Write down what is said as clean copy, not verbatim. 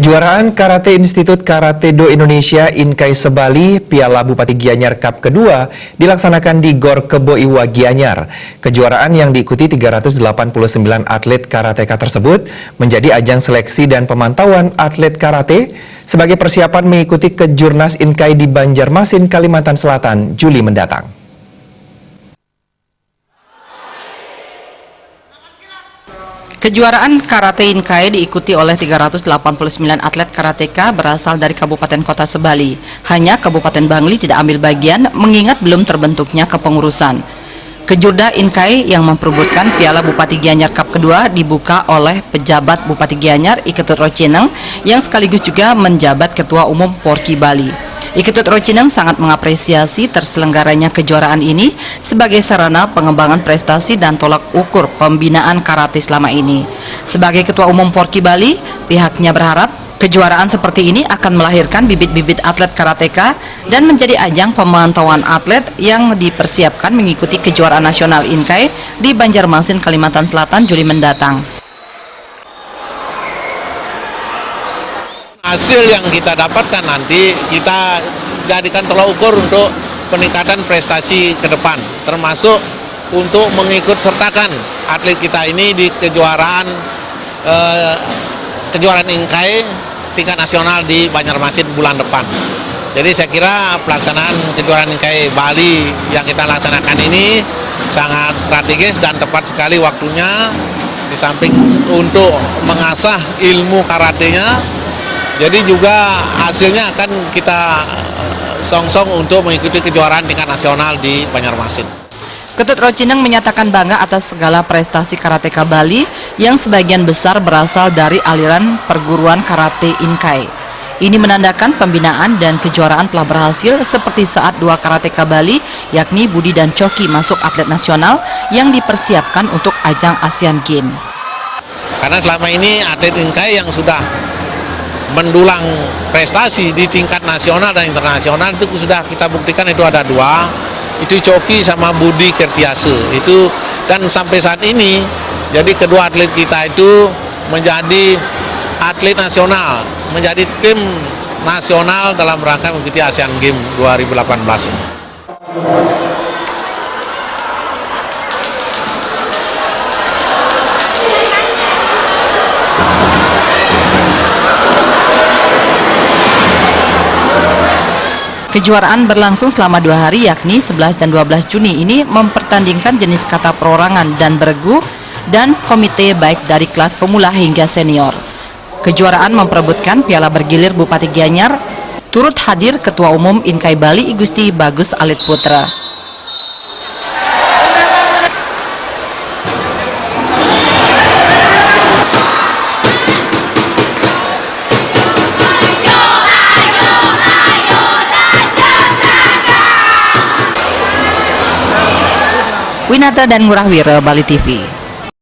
Kejuaraan Karate Institut Karate Do Indonesia Inkai Sebali Piala Bupati Gianyar Cup kedua dilaksanakan di Gor Kebo Iwa Gianyar. Kejuaraan yang diikuti 389 atlet karateka tersebut menjadi ajang seleksi dan pemantauan atlet karate sebagai persiapan mengikuti Kejurnas Inkai di Banjarmasin, Kalimantan Selatan, Juli mendatang. Kejuaraan Karate Inkai diikuti oleh 389 atlet karateka berasal dari Kabupaten Kota Sebali. Hanya Kabupaten Bangli tidak ambil bagian mengingat belum terbentuknya kepengurusan. Kejurda Inkai yang memperebutkan Piala Bupati Gianyar Cup kedua dibuka oleh pejabat Bupati Gianyar Iketut Rocineng yang sekaligus juga menjabat Ketua Umum Porki Bali. Iketut Rocineng sangat mengapresiasi terselenggaranya kejuaraan ini sebagai sarana pengembangan prestasi dan tolak ukur pembinaan karate selama ini. Sebagai Ketua Umum Porki Bali, pihaknya berharap kejuaraan seperti ini akan melahirkan bibit-bibit atlet karateka dan menjadi ajang pemantauan atlet yang dipersiapkan mengikuti kejuaraan nasional Inkai di Banjarmasin, Kalimantan Selatan, Juli mendatang. Hasil yang kita dapatkan nanti kita jadikan tolak ukur untuk peningkatan prestasi ke depan, termasuk untuk mengikut sertakan atlet kita ini di kejuaraan Inkai tingkat nasional di Banjarmasin bulan depan. Jadi saya kira pelaksanaan kejuaraan Inkai Bali yang kita laksanakan ini sangat strategis dan tepat sekali waktunya, di samping untuk mengasah ilmu karatenya. Jadi juga hasilnya akan kita songsong untuk mengikuti kejuaraan tingkat nasional di Banjarmasin. Ketut Rocineng menyatakan bangga atas segala prestasi karateka Bali yang sebagian besar berasal dari aliran perguruan karate Inkai. Ini menandakan pembinaan dan kejuaraan telah berhasil seperti saat dua karateka Bali yakni Budi dan Coki masuk atlet nasional yang dipersiapkan untuk ajang Asian Games. Karena selama ini atlet Inkai yang sudah mendulang prestasi di tingkat nasional dan internasional itu sudah kita buktikan, itu ada dua, itu Coki sama Budi Kertiase itu, dan sampai saat ini jadi kedua atlet kita itu menjadi atlet nasional, menjadi tim nasional dalam rangka mengikuti Asian Games 2018 ini. Kejuaraan berlangsung selama 2 hari yakni 11 dan 12 Juni ini mempertandingkan jenis kata perorangan dan beregu dan komite baik dari kelas pemula hingga senior. Kejuaraan memperebutkan piala bergilir Bupati Gianyar, turut hadir Ketua Umum Inkai Bali Igusti Bagus Alit Putra. Winata dan Ngurah Wira, Bali TV.